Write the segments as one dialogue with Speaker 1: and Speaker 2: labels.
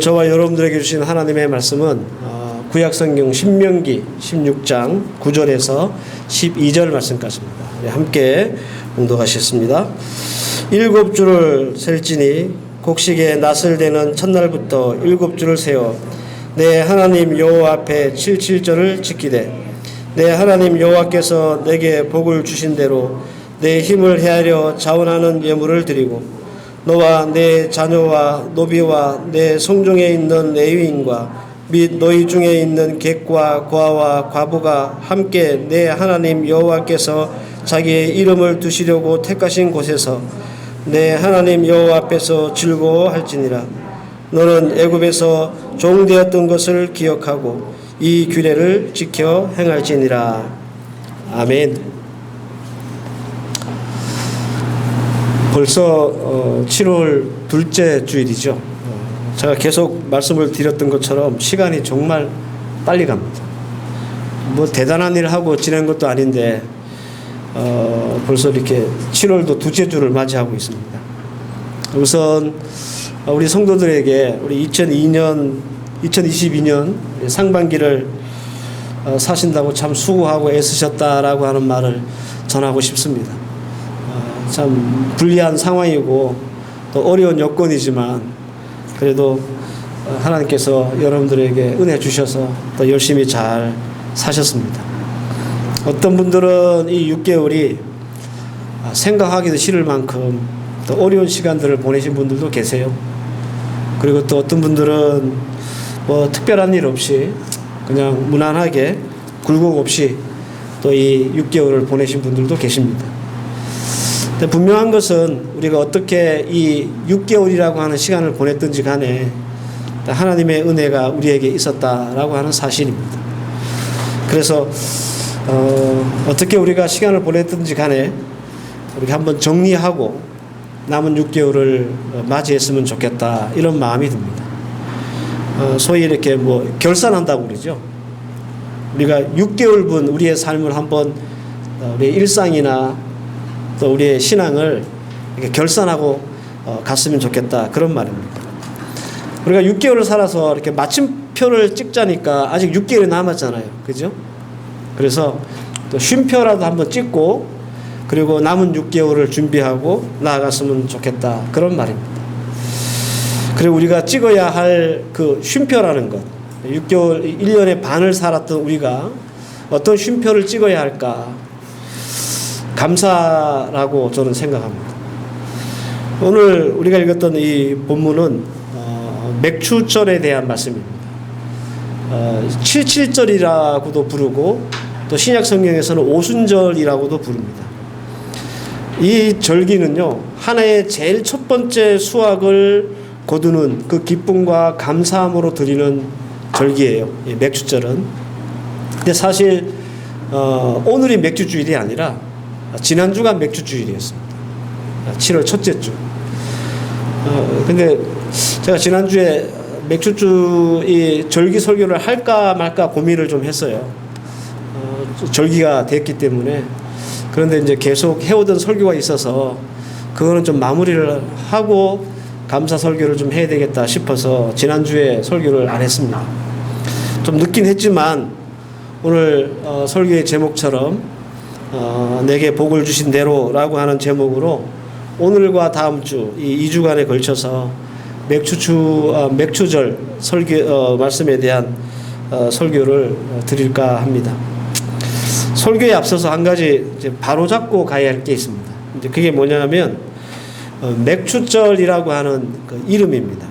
Speaker 1: 저와 여러분들에게 주신 하나님의 말씀은 구약성경 신명기 16장 9절에서 12절 말씀까지입니다. 함께 봉독하시겠습니다. 7주를 셀지니 곡식의 낫을 대는 첫날부터 7주를 세워 내 하나님 여호와 앞에 77절을 지키되 내 하나님 여호와께서 내게 복을 주신 대로 내 힘을 헤아려 자원하는 예물을 드리고 너와 내 자녀와 노비와 내 성중에 있는 레위인과 및 너희 중에 있는 객과 고아와 과부가 함께 내 하나님 여호와께서 자기의 이름을 두시려고 택하신 곳에서 내 하나님 여호와 앞에서 즐거워할지니라. 너는 애굽에서 종되었던 것을 기억하고 이 규례를 지켜 행할지니라. 아멘. 벌써 7월 둘째 주일이죠. 제가 계속 말씀을 드렸던 것처럼 시간이 정말 빨리 갑니다. 뭐 대단한 일을 하고 지낸 것도 아닌데 벌써 이렇게 7월도 둘째 주를 맞이하고 있습니다. 우선 우리 성도들에게 우리 2022년 상반기를 사신다고 참 수고하고 애쓰셨다라고 하는 말을 전하고 싶습니다. 참 불리한 상황이고 또 어려운 여건이지만 그래도 하나님께서 여러분들에게 은혜 주셔서 또 열심히 잘 사셨습니다. 어떤 분들은 이 6개월이 생각하기도 싫을 만큼 또 어려운 시간들을 보내신 분들도 계세요. 그리고 또 어떤 분들은 뭐 특별한 일 없이 그냥 무난하게 굴곡 없이 또 이 6개월을 보내신 분들도 계십니다. 근데 분명한 것은 우리가 어떻게 이 6개월이라고 하는 시간을 보냈든지 간에 하나님의 은혜가 우리에게 있었다라고 하는 사실입니다. 그래서 어떻게 우리가 시간을 보냈든지 간에 우리가 한번 정리하고 남은 6개월을 맞이했으면 좋겠다 이런 마음이 듭니다. 소위 이렇게 뭐 결산한다고 그러죠. 우리가 6개월분 우리의 삶을 한번 우리의 일상이나 또 우리의 신앙을 이렇게 결산하고 갔으면 좋겠다 그런 말입니다. 우리가 6개월을 살아서 이렇게 마침표를 찍자니까 아직 6개월이 남았잖아요. 그죠? 그래서 또 쉼표라도 한번 찍고 그리고 남은 6개월을 준비하고 나아갔으면 좋겠다 그런 말입니다. 그리고 우리가 찍어야 할 그 쉼표라는 것 6개월 1년의 반을 살았던 우리가 어떤 쉼표를 찍어야 할까 감사라고 저는 생각합니다. 오늘 우리가 읽었던 이 본문은 맥추절에 대한 말씀입니다. 77절이라고도 부르고 또 신약 성경에서는 오순절이라고도 부릅니다. 이 절기는요 한 해의 제일 첫 번째 수확을 거두는 그 기쁨과 감사함으로 드리는 절기예요. 이 맥추절은. 근데 사실 오늘이 맥주주일이 아니라 지난주가 맥주주일이었습니다. 7월 첫째 주. 근데 제가 지난주에 맥주주 이 절기 설교를 할까 말까 고민을 좀 했어요. 절기가 됐기 때문에. 그런데 이제 계속 해오던 설교가 있어서 그거는 좀 마무리를 하고 감사 설교를 좀 해야 되겠다 싶어서 지난주에 설교를 안 했습니다. 좀 늦긴 했지만 오늘 설교의 제목처럼 내게 복을 주신 대로라고 하는 제목으로 오늘과 다음 주 이 2주간에 걸쳐서 맥추절 설교 말씀에 대한 설교를 드릴까 합니다. 설교에 앞서서 한 가지 이제 바로 잡고 가야 할 게 있습니다. 이제 그게 뭐냐면 맥추절이라고 하는 그 이름입니다.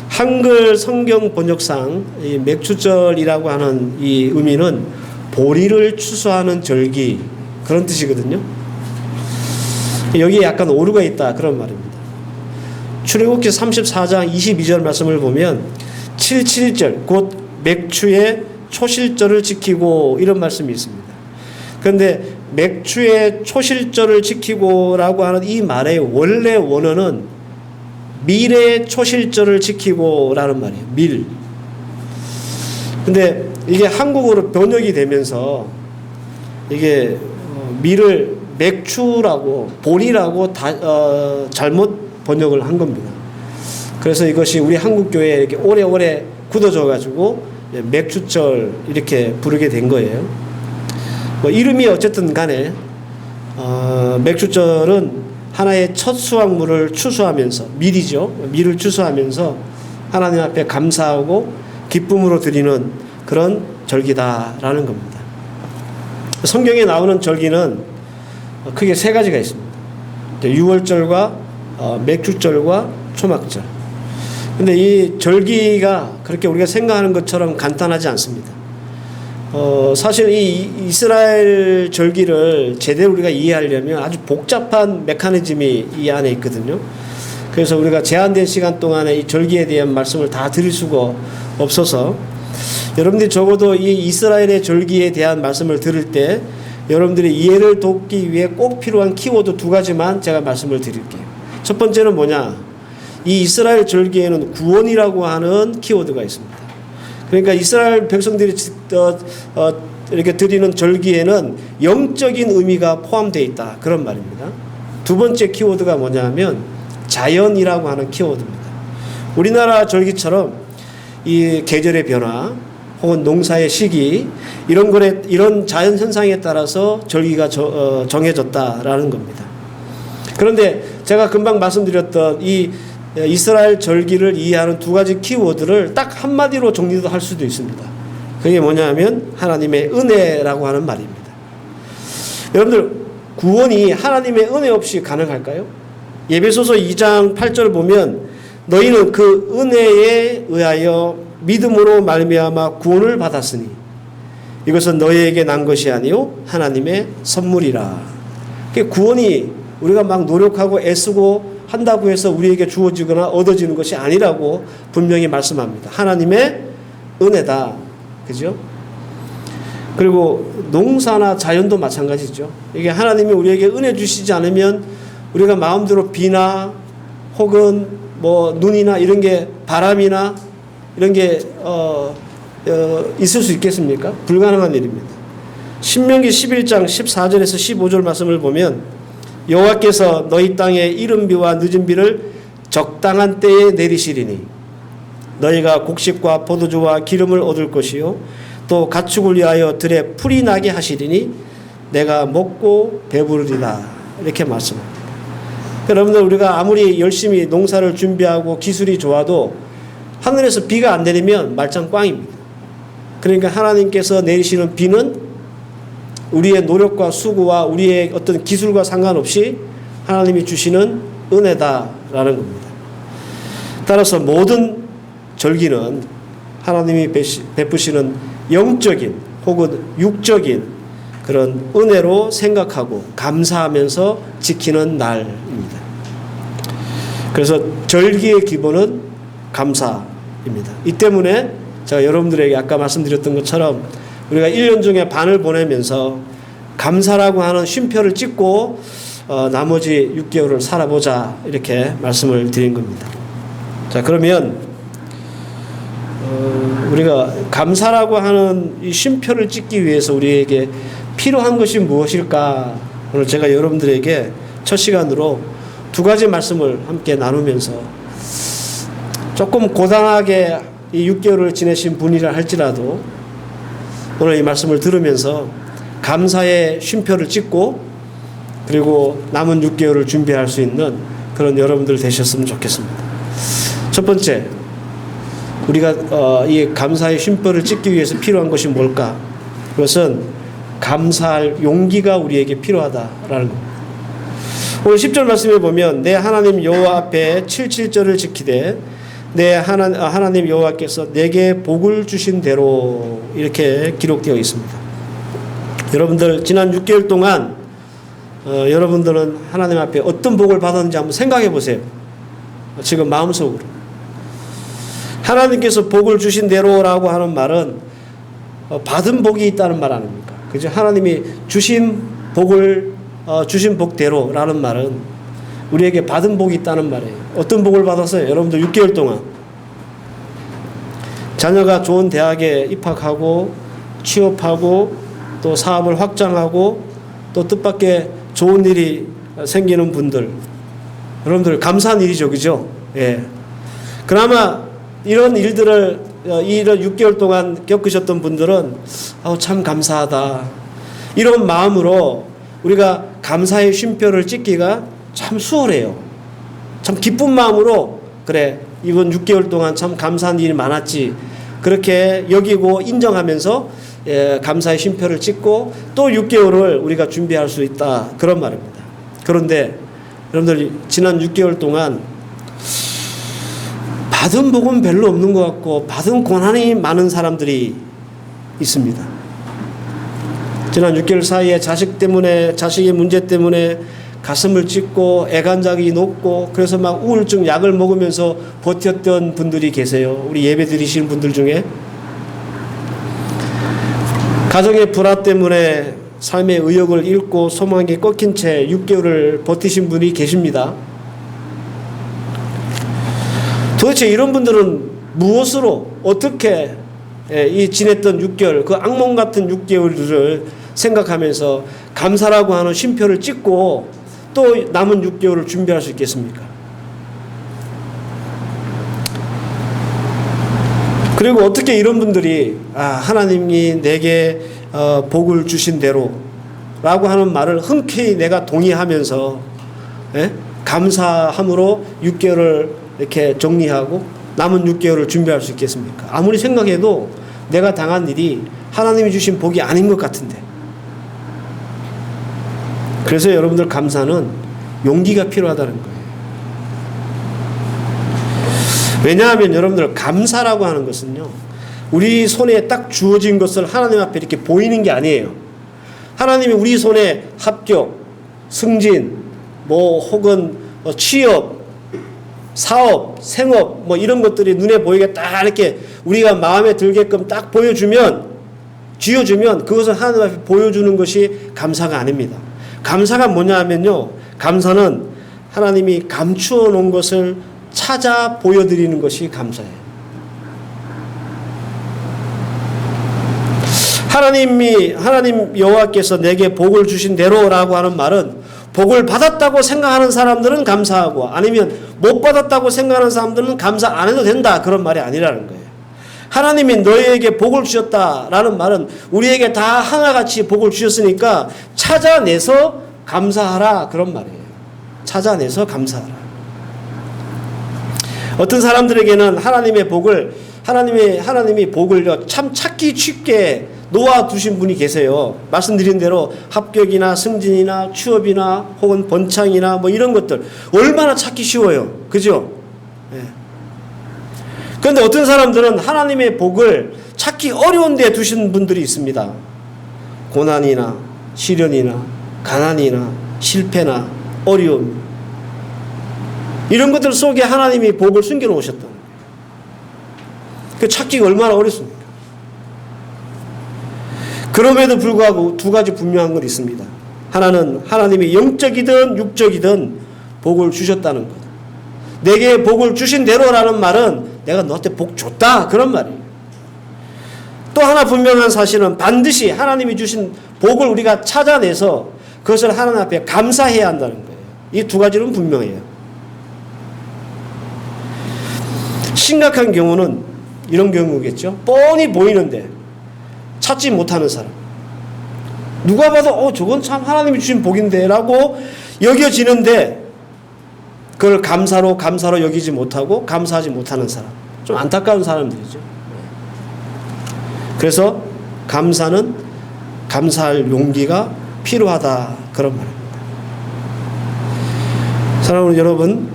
Speaker 1: 한글 성경 번역상 이 맥추절이라고 하는 이 의미는 보리를 추수하는 절기 그런 뜻이거든요. 여기에 약간 오류가 있다 그런 말입니다. 출애굽기 34장 22절 말씀을 보면 77절 곧 맥추의 초실절을 지키고 이런 말씀이 있습니다. 그런데 맥추의 초실절을 지키고라고 하는 이 말의 원래 원어는 밀의 초실절을 지키고라는 말이에요. 밀. 근데 이게 한국어로 번역이 되면서 이게 밀을 맥추라고 보리라고 잘못 번역을 한 겁니다. 그래서 이것이 우리 한국교회에 이렇게 오래오래 굳어져가지고 맥주절 이렇게 부르게 된 거예요. 뭐 이름이 어쨌든 간에 맥주절은 하나의 첫 수확물을 추수하면서 밀을 추수하면서 하나님 앞에 감사하고 기쁨으로 드리는 그런 절기다라는 겁니다. 성경에 나오는 절기는 크게 세 가지가 있습니다. 유월절과 맥주절과 초막절. 근데 이 절기가 그렇게 우리가 생각하는 것처럼 간단하지 않습니다. 사실 이 이스라엘 절기를 제대로 우리가 이해하려면 아주 복잡한 메커니즘이 이 안에 있거든요. 그래서 우리가 제한된 시간 동안에 이 절기에 대한 말씀을 다 드릴 수가 없어서 여러분들이 적어도 이 이스라엘의 절기에 대한 말씀을 들을 때 여러분들이 이해를 돕기 위해 꼭 필요한 키워드 두 가지만 제가 말씀을 드릴게요. 첫 번째는 뭐냐? 이 이스라엘 절기에는 구원이라고 하는 키워드가 있습니다. 그러니까 이스라엘 백성들이 이렇게 드리는 절기에는 영적인 의미가 포함되어 있다. 그런 말입니다. 두 번째 키워드가 뭐냐면 자연이라고 하는 키워드입니다. 우리나라 절기처럼 이 계절의 변화 혹은 농사의 시기 이런 자연 현상에 따라서 절기가 정해졌다라는 겁니다. 그런데 제가 금방 말씀드렸던 이 이스라엘 절기를 이해하는 두 가지 키워드를 딱 한마디로 정리도 할 수도 있습니다. 그게 뭐냐면 하나님의 은혜라고 하는 말입니다. 여러분들 구원이 하나님의 은혜 없이 가능할까요? 에베소서 2장 8절 보면 너희는 그 은혜에 의하여 믿음으로 말미암아 구원을 받았으니 이것은 너희에게 난 것이 아니요 하나님의 선물이라. 구원이 우리가 막 노력하고 애쓰고 한다고 해서 우리에게 주어지거나 얻어지는 것이 아니라고 분명히 말씀합니다. 하나님의 은혜다. 그죠? 그리고 농사나 자연도 마찬가지죠. 이게 하나님이 우리에게 은혜 주시지 않으면 우리가 마음대로 비나 혹은 뭐 눈이나 이런 게 바람이나 이런 게 있을 수 있겠습니까? 불가능한 일입니다. 신명기 11장 14절에서 15절 말씀을 보면 여호와께서 너희 땅에 이른 비와 늦은 비를 적당한 때에 내리시리니 너희가 곡식과 포도주와 기름을 얻을 것이요 또 가축을 위하여 들에 풀이 나게 하시리니 내가 먹고 배부르리라. 이렇게 말씀합니다. 여러분들 우리가 아무리 열심히 농사를 준비하고 기술이 좋아도 하늘에서 비가 안 내리면 말짱 꽝입니다. 그러니까 하나님께서 내리시는 비는 우리의 노력과 수고와 우리의 어떤 기술과 상관없이 하나님이 주시는 은혜다라는 겁니다. 따라서 모든 절기는 하나님이 베푸시는 영적인 혹은 육적인 그런 은혜로 생각하고 감사하면서 지키는 날입니다. 그래서 절기의 기본은 감사입니다. 이 때문에 제가 여러분들에게 아까 말씀드렸던 것처럼 우리가 1년 중에 반을 보내면서 감사라고 하는 쉼표를 찍고 나머지 6개월을 살아보자 이렇게 말씀을 드린 겁니다. 자, 그러면 우리가 감사라고 하는 이 쉼표를 찍기 위해서 우리에게 필요한 것이 무엇일까? 오늘 제가 여러분들에게 첫 시간으로 두 가지 말씀을 함께 나누면서 조금 고단하게 이 6개월을 지내신 분이라 할지라도 오늘 이 말씀을 들으면서 감사의 쉼표를 찍고 그리고 남은 6개월을 준비할 수 있는 그런 여러분들 되셨으면 좋겠습니다. 첫 번째, 우리가 이 감사의 쉼표를 찍기 위해서 필요한 것이 뭘까? 그것은 감사할 용기가 우리에게 필요하다라는 겁니다. 오늘 10절 말씀에 보면 내 하나님 여호와 앞에 77절을 지키되 내 하나님 여호와께서 내게 복을 주신 대로 이렇게 기록되어 있습니다. 여러분들 지난 6개월 동안 여러분들은 하나님 앞에 어떤 복을 받았는지 한번 생각해 보세요. 지금 마음속으로. 하나님께서 복을 주신 대로라고 하는 말은 받은 복이 있다는 말 아닙니까? 그죠? 하나님이 주신 복을 주신 복대로라는 말은 우리에게 받은 복이 있다는 말이에요. 어떤 복을 받았어요? 여러분들 6개월 동안 자녀가 좋은 대학에 입학하고 취업하고 또 사업을 확장하고 또 뜻밖의 좋은 일이 생기는 분들, 여러분들 감사한 일이죠, 그죠? 예. 그나마 이런 일들을 이런 6개월 동안 겪으셨던 분들은 참 감사하다. 이런 마음으로 우리가 감사의 쉼표를 찍기가 참 수월해요. 참 기쁜 마음으로 그래 이번 6개월 동안 참 감사한 일이 많았지. 그렇게 여기고 인정하면서 감사의 쉼표를 찍고 또 6개월을 우리가 준비할 수 있다. 그런 말입니다. 그런데 여러분들 지난 6개월 동안 받은 복은 별로 없는 것 같고 받은 고난이 많은 사람들이 있습니다. 지난 6개월 사이에 자식의 문제 때문에 가슴을 찢고 애간장이 높고 그래서 막 우울증 약을 먹으면서 버텼던 분들이 계세요. 우리 예배 드리시는 분들 중에 가정의 불화 때문에 삶의 의욕을 잃고 소망이 꺾인 채 6개월을 버티신 분이 계십니다. 도대체 이런 분들은 무엇으로 어떻게 이 지냈던 6개월 그 악몽 같은 6개월을 생각하면서 감사라고 하는 쉼표를 찍고 또 남은 6개월을 준비할 수 있겠습니까? 그리고 어떻게 이런 분들이 하나님이 내게 복을 주신 대로 라고 하는 말을 흔쾌히 내가 동의하면서 감사함으로 6개월을 이렇게 정리하고 남은 6개월을 준비할 수 있겠습니까? 아무리 생각해도 내가 당한 일이 하나님이 주신 복이 아닌 것 같은데. 그래서 여러분들 감사는 용기가 필요하다는 거예요. 왜냐하면 여러분들 감사라고 하는 것은요, 우리 손에 딱 주어진 것을 하나님 앞에 이렇게 보이는 게 아니에요. 하나님이 우리 손에 합격, 승진, 혹은 취업, 사업, 생업, 이런 것들이 눈에 보이게 딱 이렇게 우리가 마음에 들게끔 딱 보여주면, 쥐어주면 그것을 하나님 앞에 보여주는 것이 감사가 아닙니다. 감사가 뭐냐 하면요, 감사는 하나님이 감추어 놓은 것을 찾아 보여드리는 것이 감사예요. 하나님 여호와께서 내게 복을 주신 대로라고 하는 말은 복을 받았다고 생각하는 사람들은 감사하고 아니면 못 받았다고 생각하는 사람들은 감사 안 해도 된다. 그런 말이 아니라는 거예요. 하나님이 너희에게 복을 주셨다라는 말은 우리에게 다 하나같이 복을 주셨으니까 찾아내서 감사하라. 그런 말이에요. 찾아내서 감사하라. 어떤 사람들에게는 하나님이 복을 참 찾기 쉽게 놓아두신 분이 계세요. 말씀드린 대로 합격이나 승진이나 취업이나 혹은 번창이나 이런 것들 얼마나 찾기 쉬워요. 그죠? 그런데 어떤 사람들은 하나님의 복을 찾기 어려운 데 두신 분들이 있습니다. 고난이나 시련이나 가난이나 실패나 어려움 이런 것들 속에 하나님이 복을 숨겨놓으셨다. 그 찾기가 얼마나 어렵습니까? 그럼에도 불구하고 두 가지 분명한 건 있습니다. 하나는 하나님이 영적이든 육적이든 복을 주셨다는 것. 내게 복을 주신 대로라는 말은 내가 너한테 복 줬다. 그런 말이에요. 또 하나 분명한 사실은 반드시 하나님이 주신 복을 우리가 찾아내서 그것을 하나님 앞에 감사해야 한다는 거예요. 이 두 가지는 분명해요. 심각한 경우는 이런 경우겠죠. 뻔히 보이는데 찾지 못하는 사람. 누가 봐도 저건 참 하나님이 주신 복인데 라고 여겨지는데 그걸 감사로 여기지 못하고 감사하지 못하는 사람. 좀 안타까운 사람들이죠. 그래서 감사는 감사할 용기가 필요하다. 그런 말입니다. 사랑하는 여러분,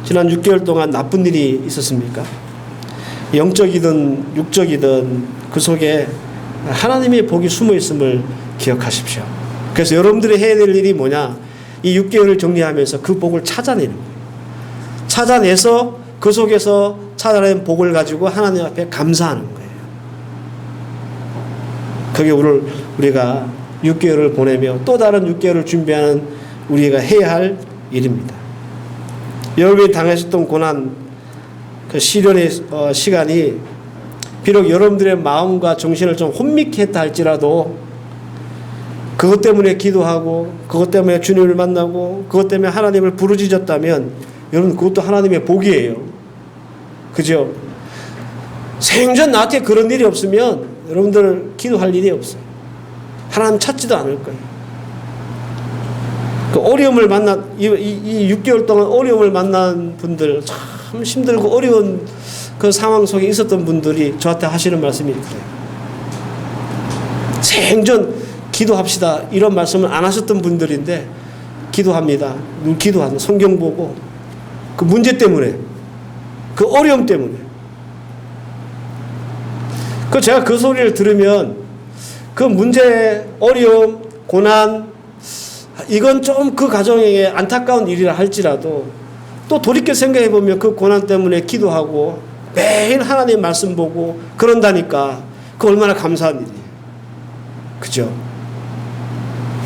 Speaker 1: 지난 6개월 동안 나쁜 일이 있었습니까? 영적이든 육적이든 그 속에 하나님의 복이 숨어 있음을 기억하십시오. 그래서 여러분들이 해야 될 일이 뭐냐? 이 6개월을 정리하면서 그 복을 찾아내는 거예요. 찾아내서 그 속에서 찾아낸 복을 가지고 하나님 앞에 감사하는 거예요. 그게 우리가 6개월을 보내며 또 다른 6개월을 준비하는 우리가 해야 할 일입니다. 여러분이 당하셨던 고난, 그 시련의 시간이 비록 여러분들의 마음과 정신을 좀 혼미케 했다 할지라도 그것 때문에 기도하고 그것 때문에 주님을 만나고 그것 때문에 하나님을 부르짖었다면 여러분 그것도 하나님의 복이에요. 그죠? 생전 나한테 그런 일이 없으면 여러분들 기도할 일이 없어요. 하나님 찾지도 않을 거예요. 그 어려움을 이 6개월 동안 어려움을 만난 분들, 참 힘들고 어려운 그 상황 속에 있었던 분들이 저한테 하시는 말씀이 그래요. 생전 기도합시다 이런 말씀을 안 하셨던 분들인데 기도합니다. 기도하는 성경 보고 그 문제 때문에, 그 어려움 때문에. 제가 그 소리를 들으면 그 문제, 어려움, 고난, 이건 좀 그 가정에 안타까운 일이라 할지라도 또 돌이켜 생각해 보면 그 고난 때문에 기도하고 매일 하나님 말씀 보고 그런다니까 그 얼마나 감사한 일이에요. 그죠?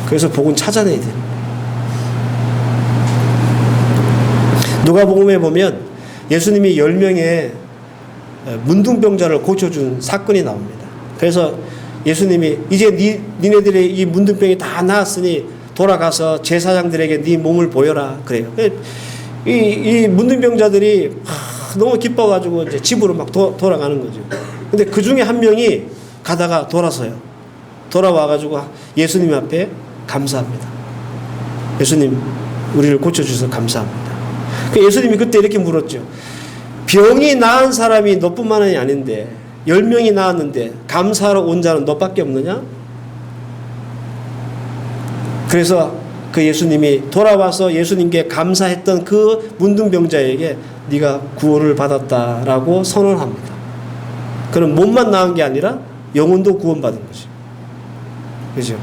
Speaker 1: 그래서 복은 찾아내야 돼요. 누가복음에 보면 예수님이 10명의 문둥병자를 고쳐준 사건이 나옵니다. 그래서 예수님이 이제 니네들의 이 문둥병이 다 나았으니 돌아가서 제사장들에게 네 몸을 보여라 그래요. 이 문둥병자들이 너무 기뻐가지고 이제 집으로 막 돌아가는 거죠. 근데 그 중에 한 명이 가다가 돌아와가지고 예수님 앞에 감사합니다. 예수님, 우리를 고쳐주셔서 감사합니다. 예수님이 그때 이렇게 물었죠. 병이 나은 사람이 너뿐만이 아닌데 10명이 나았는데 감사하러 온 자는 너밖에 없느냐? 그래서 그 예수님이 돌아와서 예수님께 감사했던 그 문둥병자에게 네가 구원을 받았다라고 선언합니다. 그럼 몸만 나은 게 아니라 영혼도 구원받은 거죠. 그죠?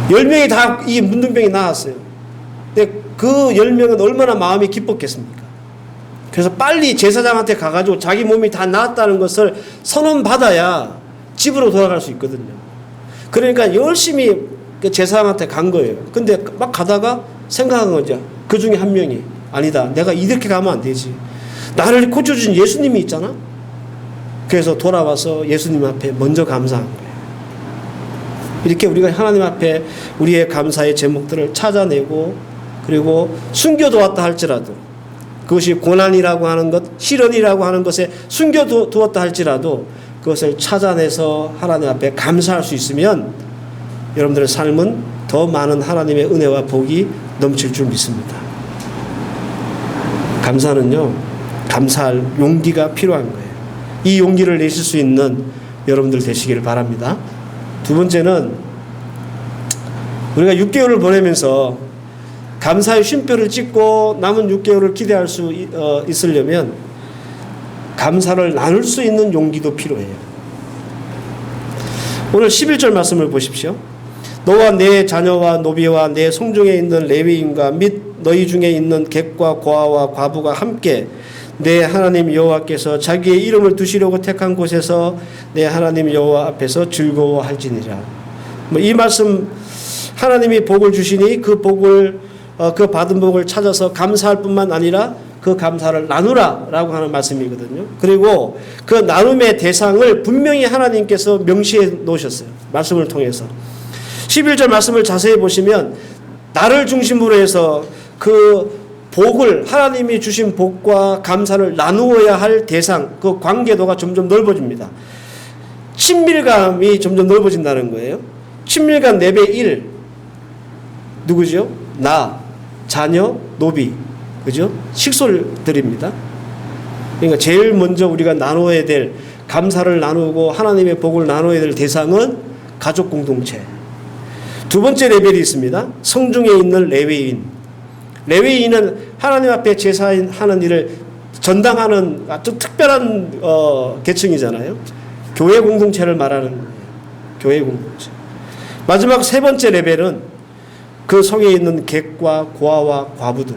Speaker 1: 10명이 다 이 문둥병이 나았어요. 근데 그 10명은 얼마나 마음이 기뻤겠습니까? 그래서 빨리 제사장한테 가가지고 자기 몸이 다 나았다는 것을 선언받아야 집으로 돌아갈 수 있거든요. 그러니까 열심히 그 제사장한테 간 거예요. 근데 막 가다가 생각한 거죠. 그 중에 한 명이 아니다. 내가 이렇게 가면 안 되지. 나를 고쳐준 예수님이 있잖아. 그래서 돌아와서 예수님 앞에 먼저 감사한 거예요. 이렇게 우리가 하나님 앞에 우리의 감사의 제목들을 찾아내고 그리고 숨겨두었다 할지라도 그것이 고난이라고 하는 것, 시련이라고 하는 것에 숨겨두었다 할지라도 그것을 찾아내서 하나님 앞에 감사할 수 있으면 여러분들의 삶은 더 많은 하나님의 은혜와 복이 넘칠 줄 믿습니다. 감사는요, 감사할 용기가 필요한 거예요. 이 용기를 내실 수 있는 여러분들 되시기를 바랍니다. 두 번째는 우리가 6개월을 보내면서 감사의 쉼표를 찍고 남은 6개월을 기대할 수 있으려면 감사를 나눌 수 있는 용기도 필요해요. 오늘 11절 말씀을 보십시오. 너와 내 자녀와 노비와 내 성중에 있는 레위인과 및 너희 중에 있는 객과 고아와 과부가 함께 내 하나님 여호와께서 자기의 이름을 두시려고 택한 곳에서 내 하나님 여호와 앞에서 즐거워할지니라. 이 말씀 하나님이 복을 주시니 그 복을 그 받은 복을 찾아서 감사할 뿐만 아니라 그 감사를 나누라라고 하는 말씀이거든요. 그리고 그 나눔의 대상을 분명히 하나님께서 명시해 놓으셨어요. 말씀을 통해서. 11절 말씀을 자세히 보시면 나를 중심으로 해서 그 복을 하나님이 주신 복과 감사를 나누어야 할 대상, 그 관계도가 점점 넓어집니다. 친밀감이 점점 넓어진다는 거예요. 친밀감 4배 1. 누구죠? 나, 자녀, 노비. 그죠? 식솔들입니다. 그러니까 제일 먼저 우리가 나누어야 될, 감사를 나누고 하나님의 복을 나누어야 될 대상은 가족 공동체. 두 번째 레벨이 있습니다. 성중에 있는 레위인. 레위인은 하나님 앞에 제사하는 일을 전담하는 아주 특별한 계층이잖아요. 교회 공동체를 말하는 거예요. 교회 공동체. 마지막 세 번째 레벨은 그 성에 있는 객과 고아와 과부들.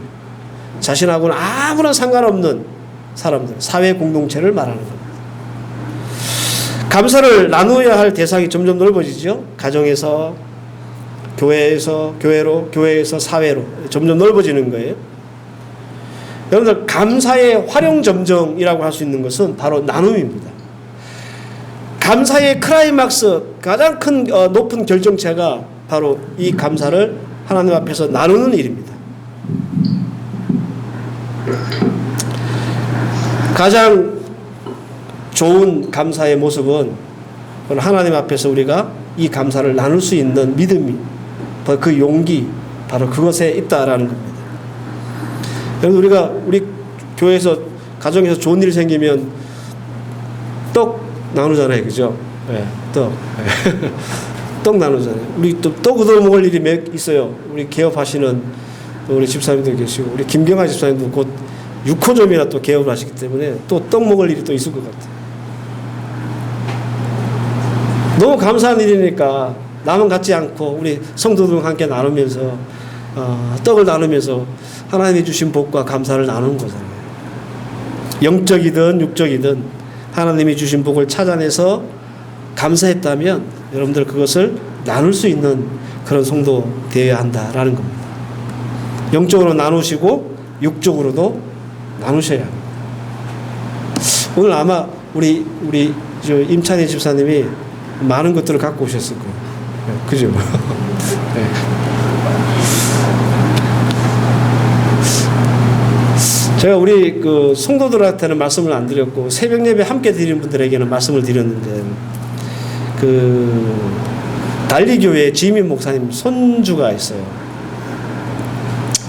Speaker 1: 자신하고는 아무런 상관없는 사람들, 사회 공동체를 말하는 겁니다. 감사를 나누어야 할 대상이 점점 넓어지죠. 가정에서, 교회에서, 교회로, 교회에서 사회로 점점 넓어지는 거예요. 여러분들, 감사의 활용점정이라고 할 수 있는 것은 바로 나눔입니다. 감사의 클라이막스, 가장 큰 높은 결정체가 바로 이 감사를 하나님 앞에서 나누는 일입니다. 가장 좋은 감사의 모습은 하나님 앞에서 우리가 이 감사를 나눌 수 있는 믿음이, 그 용기, 바로 그것에 있다라는 겁니다. 여러분, 우리 교회에서, 가정에서 좋은 일 생기면 떡 나누잖아요. 그죠? 네, 떡. 떡 나누잖아요. 우리 또 떡 얻어 먹을 일이 몇 있어요. 우리 개업하시는 우리 집사님들 계시고, 우리 김경아 집사님도 곧 6호점이나 또 개업을 하시기 때문에 또 떡 먹을 일이 또 있을 것 같아요. 너무 감사한 일이니까 남은 갖지 않고 우리 성도들과 함께 나누면서 떡을 나누면서 하나님이 주신 복과 감사를 나누는 거잖아요. 영적이든 육적이든 하나님이 주신 복을 찾아내서 감사했다면 여러분들 그것을 나눌 수 있는 그런 성도 되어야 한다라는 겁니다. 영적으로 나누시고 육적으로도 나누셔야 합니다. 오늘 아마 우리 임찬희 집사님이 많은 것들을 갖고 오셨을 거예요. 그죠? 네. 제가 우리 그 성도들한테는 말씀을 안 드렸고 새벽 예배 함께 드리는 분들에게는 말씀을 드렸는데, 그 달리교회 지민 목사님 손주가 있어요.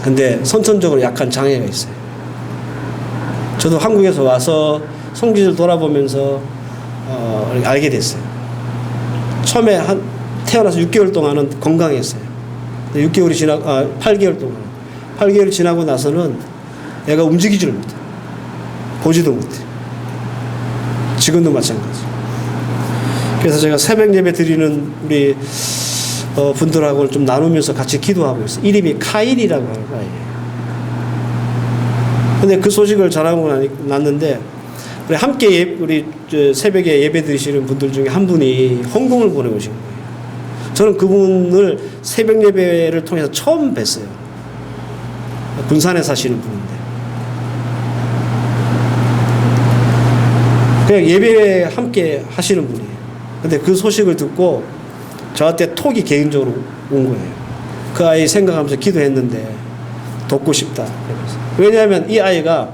Speaker 1: 근데 선천적으로 약한 장애가 있어요. 저도 한국에서 와서 손기를 돌아보면서 알게 됐어요. 처음에 태어나서 6개월 동안은 건강했어요. 8개월 동안. 8개월 지나고 나서는 애가 움직이지를 못해요. 보지도 못해요. 지금도 마찬가지. 그래서 제가 새벽 예배 드리는 우리 분들하고 좀 나누면서 같이 기도하고 있어요. 이름이 카일이라고 하는 아이예요. 근데 그 소식을 전하고 났는데, 우리 함께 우리 새벽에 예배 드리시는 분들 중에 한 분이 홍콩을 보내오신 거예요. 저는 그분을 새벽 예배를 통해서 처음 뵀어요. 군산에 사시는 분인데. 그냥 예배에 함께 하시는 분이에요. 근데 그 소식을 듣고 저한테 톡이 개인적으로 온 거예요. 그 아이 생각하면서 기도했는데 돕고 싶다. 왜냐하면 이 아이가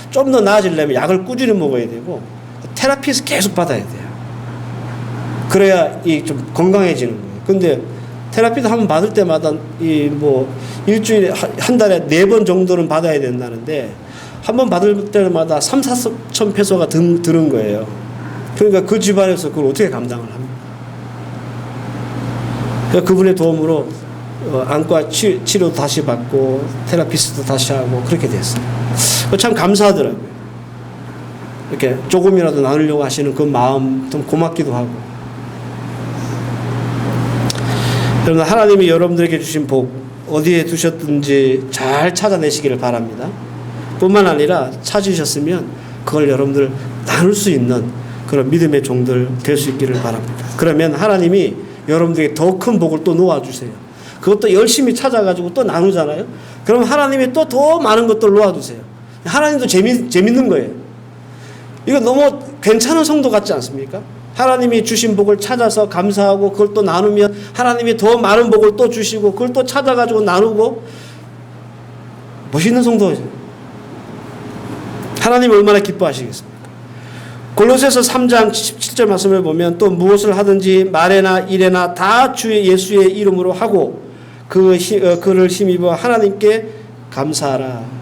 Speaker 1: 좀 더 나아지려면 약을 꾸준히 먹어야 되고 테라피에서 계속 받아야 돼요. 그래야 좀 건강해지는 거예요. 근데 테라피도 한번 받을 때마다 일주일에 한 달에 4번 정도는 받아야 된다는데, 한 번 받을 때마다 3,4천 페소가 드는 거예요. 그러니까 그 집안에서 그걸 어떻게 감당을 합니까? 그러니까 그분의 도움으로 안과 치료도 다시 받고 테라피스트도 다시 하고 그렇게 됐어요. 참 감사하더라고요. 이렇게 조금이라도 나누려고 하시는 그 마음 좀 고맙기도 하고. 여러분, 하나님이 여러분들에게 주신 복 어디에 두셨든지 잘 찾아내시기를 바랍니다. 뿐만 아니라 찾으셨으면 그걸 여러분들 나눌 수 있는 그런 믿음의 종들 될 수 있기를 바랍니다. 그러면 하나님이 여러분들에게 더 큰 복을 또 놓아주세요. 그것도 열심히 찾아가지고 또 나누잖아요. 그럼 하나님이 또 더 많은 것들을 놓아주세요. 하나님도 재밌는 거예요. 이거 너무 괜찮은 성도 같지 않습니까? 하나님이 주신 복을 찾아서 감사하고 그걸 또 나누면 하나님이 더 많은 복을 또 주시고 그걸 또 찾아가지고 나누고, 멋있는 성도죠. 하나님 얼마나 기뻐하시겠습니까? 골로새서 3장 17절 말씀을 보면, 또 무엇을 하든지 말에나 일에나 다 주 예수의 이름으로 하고 그를 힘입어 하나님께 감사하라.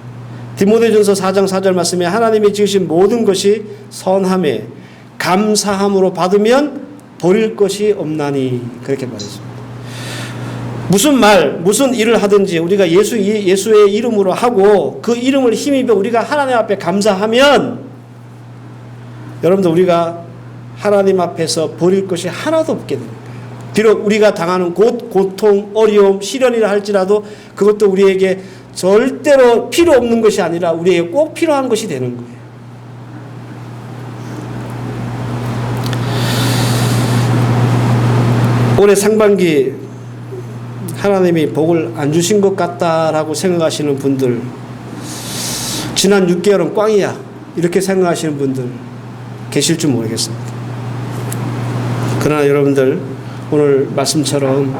Speaker 1: 디모데전서 4장 4절 말씀에 무하나님이 지으신 모든 것이 선함에 감사함으로 받으면 버릴 것이 없나니, 그렇게 말했습니다. 무슨 일을 하든지 우리가 예수의 이름으로 하고 그 이름을 힘입어 우리가 하나님 앞에 감사하면, 여러분들 우리가 하나님 앞에서 버릴 것이 하나도 없게 됩니다. 비록 우리가 당하는 고통, 어려움, 시련이라 할지라도 그것도 우리에게 절대로 필요 없는 것이 아니라 우리에게 꼭 필요한 것이 되는 거예요. 올해 상반기 하나님이 복을 안 주신 것 같다라고 생각하시는 분들, 지난 6개월은 꽝이야 이렇게 생각하시는 분들 계실 줄 모르겠습니다. 그러나 여러분들 오늘 말씀처럼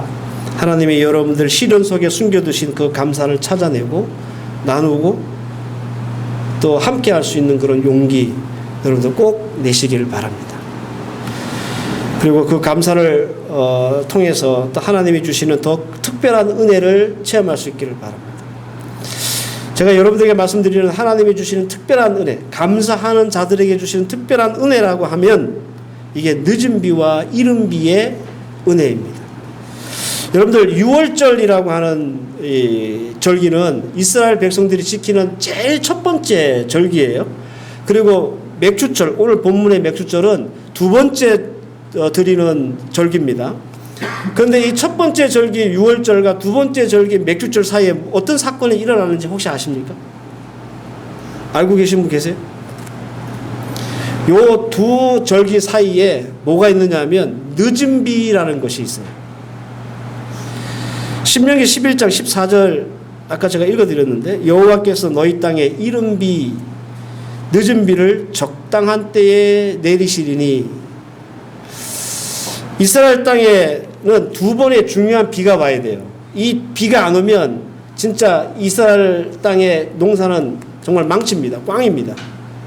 Speaker 1: 하나님이 여러분들 시련 속에 숨겨두신 그 감사를 찾아내고 나누고 또 함께 할 수 있는 그런 용기 여러분들 꼭 내시기를 바랍니다. 그리고 그 감사를 통해서 또 하나님이 주시는 더 특별한 은혜를 체험할 수 있기를 바랍니다. 제가 여러분들에게 말씀드리는 하나님이 주시는 특별한 은혜, 감사하는 자들에게 주시는 특별한 은혜라고 하면 이게 늦은 비와 이른 비의 은혜입니다. 여러분들 6월절이라고 하는 이 절기는 이스라엘 백성들이 지키는 제일 첫 번째 절기예요. 그리고 맥주절, 오늘 본문의 맥주절은 두 번째 드리는 절기입니다. 그런데 이 첫 번째 절기 6월절과 두 번째 절기 맥주절 사이에 어떤 사건이 일어나는지 혹시 아십니까? 알고 계신 분 계세요? 요 두 절기 사이에 뭐가 있느냐 하면 늦은 비라는 것이 있어요. 신명기 11장 14절 아까 제가 읽어드렸는데 여호와께서 너희 땅에 이른 비 늦은 비를 적당한 때에 내리시리니 이스라엘 땅에는 두 번의 중요한 비가 와야 돼요. 이 비가 안 오면 진짜 이스라엘 땅의 농사는 정말 망칩니다. 꽝입니다.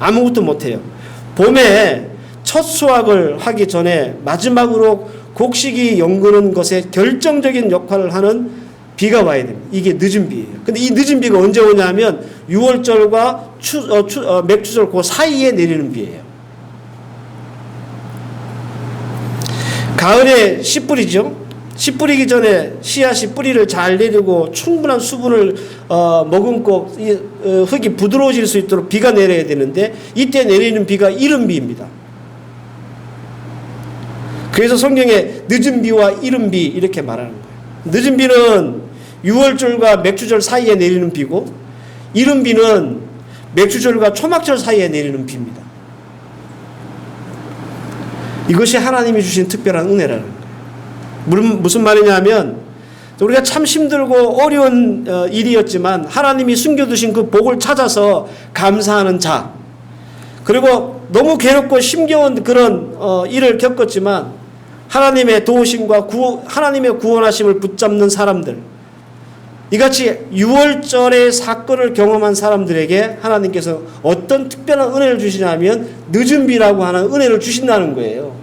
Speaker 1: 아무것도 못해요. 봄에 첫 수확을 하기 전에 마지막으로 곡식이 연그는 것에 결정적인 역할을 하는 비가 와야 됩니다. 이게 늦은 비예요. 근데 이 늦은 비가 언제 오냐면 6월절과 맥주절 그 사이에 내리는 비예요. 가을에 씨 뿌리죠. 씨 뿌리기 전에 씨앗이 뿌리를 잘 내리고 충분한 수분을 머금고 흙이 부드러워질 수 있도록 비가 내려야 되는데 이때 내리는 비가 이른 비입니다. 그래서 성경에 늦은 비와 이른 비 이렇게 말하는 거예요. 늦은 비는 6월절과 맥주절 사이에 내리는 비고 이른 비는 맥주절과 초막절 사이에 내리는 비입니다. 이것이 하나님이 주신 특별한 은혜라는 거예요. 무슨 말이냐면 우리가 참 힘들고 어려운 일이었지만 하나님이 숨겨두신 그 복을 찾아서 감사하는 자, 그리고 너무 괴롭고 힘겨운 그런 일을 겪었지만 하나님의 도우심과 하나님의 구원하심을 붙잡는 사람들, 이같이 6월절의 사건을 경험한 사람들에게 하나님께서 어떤 특별한 은혜를 주시냐면 늦은 비라고 하는 은혜를 주신다는 거예요.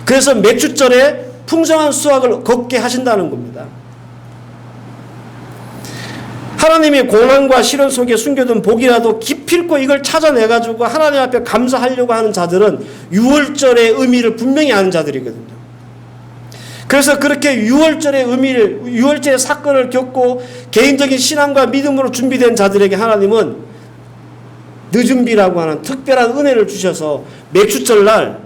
Speaker 1: 그래서 맥주절에 풍성한 수확을 걷게 하신다는 겁니다. 하나님이 고난과 시련 속에 숨겨둔 복이라도 기필코 이걸 찾아내가지고 하나님 앞에 감사하려고 하는 자들은 6월절의 의미를 분명히 아는 자들이거든요. 그래서 그렇게 6월절의 의미를, 6월절의 사건을 겪고 개인적인 신앙과 믿음으로 준비된 자들에게 하나님은 늦은 비라고 하는 특별한 은혜를 주셔서 맥주절 날,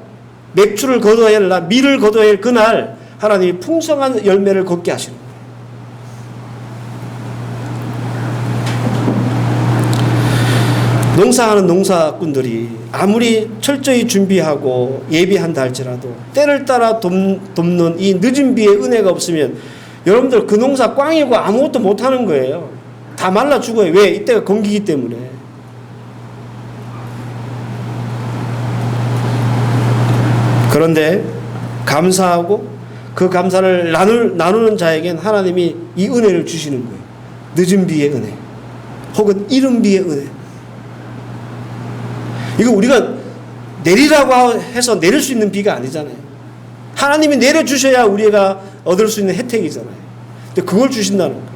Speaker 1: 맥주를 거둬야 할 날, 밀을 거둬야 할 그날 하나님이 풍성한 열매를 걷게 하시는 거예요. 농사하는 농사꾼들이 아무리 철저히 준비하고 예비한다 할지라도 때를 따라 돕는 이 늦은 비의 은혜가 없으면 여러분들 그 농사 꽝이고 아무것도 못하는 거예요. 다 말라 죽어요. 왜? 이때가 건기기 때문에. 그런데 감사하고 그 감사를 나누는 자에겐 하나님이 이 은혜를 주시는 거예요. 늦은 비의 은혜 혹은 이른 비의 은혜. 이거 우리가 내리라고 해서 내릴 수 있는 비가 아니잖아요. 하나님이 내려주셔야 우리가 얻을 수 있는 혜택이잖아요. 근데 그걸 주신다는 거예요.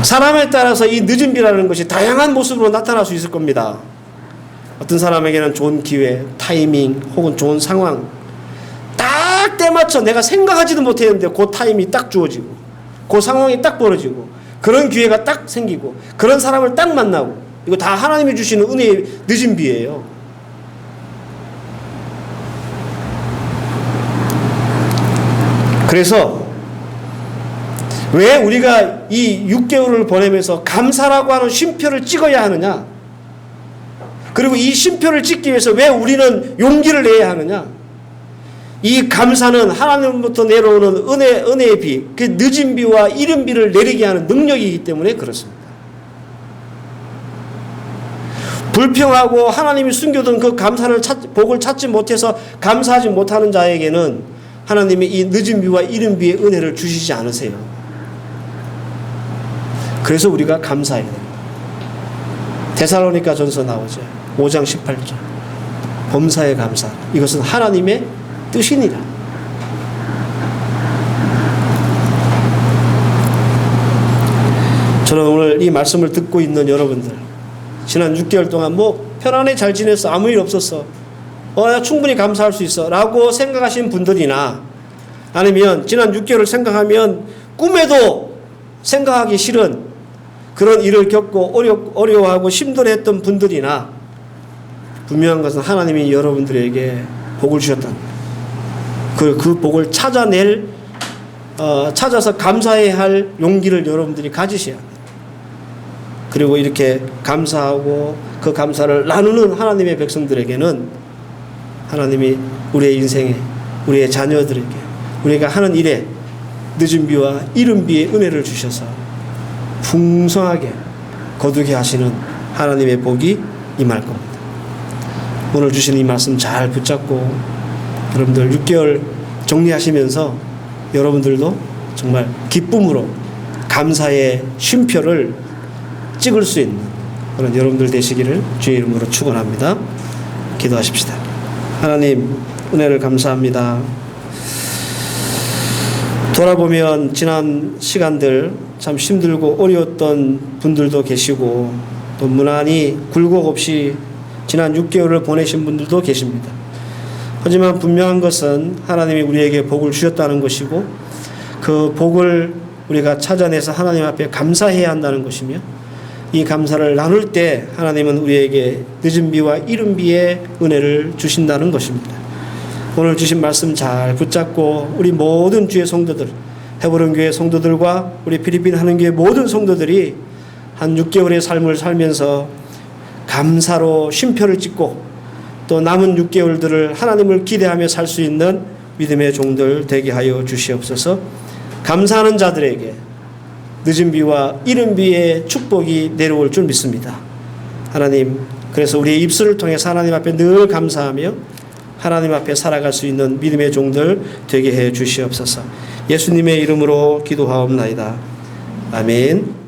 Speaker 1: 사람에 따라서 이 늦은 비라는 것이 다양한 모습으로 나타날 수 있을 겁니다. 어떤 사람에게는 좋은 기회, 타이밍 혹은 좋은 상황, 딱 때맞춰 내가 생각하지도 못했는데 그 타이밍이 딱 주어지고 그 상황이 딱 벌어지고 그런 기회가 딱 생기고 그런 사람을 딱 만나고, 이거 다 하나님이 주시는 은혜의 늦은 비예요. 그래서 왜 우리가 이 6개월을 보내면서 감사라고 하는 쉼표를 찍어야 하느냐, 그리고 이 쉼표를 찍기 위해서 왜 우리는 용기를 내야 하느냐, 이 감사는 하나님부터 내려오는 은혜의 비, 그 늦은 비와 이른 비를 내리게 하는 능력이기 때문에 그렇습니다. 불평하고 하나님이 숨겨둔 그 복을 찾지 못해서 감사하지 못하는 자에게는 하나님이 이 늦은 비와 이른 비의 은혜를 주시지 않으세요. 그래서 우리가 감사해야 됩니다. 데살로니가 전서 나오죠. 5장 18절. 범사에 감사. 이것은 하나님의 뜻이니라. 저는 오늘 이 말씀을 듣고 있는 여러분들, 지난 6개월 동안 편안히 잘 지냈어, 아무 일 없었어, 나 충분히 감사할 수 있어 라고 생각하신 분들이나, 아니면 지난 6개월을 생각하면 꿈에도 생각하기 싫은 그런 일을 겪고 어려워하고 힘들어했던 분들이나, 분명한 것은 하나님이 여러분들에게 복을 주셨다는 거예요. 그 복을 찾아서 감사해야 할 용기를 여러분들이 가지셔야 합니다. 그리고 이렇게 감사하고 그 감사를 나누는 하나님의 백성들에게는 하나님이 우리의 인생에, 우리의 자녀들에게, 우리가 하는 일에 늦은 비와 이른 비의 은혜를 주셔서 풍성하게 거두게 하시는 하나님의 복이 임할 겁니다. 오늘 주신 이 말씀 잘 붙잡고 여러분들 6개월 정리하시면서 여러분들도 정말 기쁨으로 감사의 쉼표를 찍을 수 있는 그런 여러분들 되시기를 주의 이름으로 축원합니다. 기도하십시다. 하나님, 은혜를 감사합니다. 돌아보면 지난 시간들 참 힘들고 어려웠던 분들도 계시고, 또 무난히 굴곡 없이 지난 6개월을 보내신 분들도 계십니다. 하지만 분명한 것은 하나님이 우리에게 복을 주셨다는 것이고, 그 복을 우리가 찾아내서 하나님 앞에 감사해야 한다는 것이며, 이 감사를 나눌 때 하나님은 우리에게 늦은 비와 이른 비의 은혜를 주신다는 것입니다. 오늘 주신 말씀 잘 붙잡고 우리 모든 주의 성도들, 헤브론 교회 성도들과 우리 필리핀 하는교회 모든 성도들이 한 6개월의 삶을 살면서 감사로 쉼표를 찍고 또 남은 6개월들을 하나님을 기대하며 살 수 있는 믿음의 종들 되게 하여 주시옵소서. 감사하는 자들에게 늦은 비와 이른 비의 축복이 내려올 줄 믿습니다. 하나님, 그래서 우리의 입술을 통해서 하나님 앞에 늘 감사하며 하나님 앞에 살아갈 수 있는 믿음의 종들 되게 해 주시옵소서. 예수님의 이름으로 기도하옵나이다. 아멘.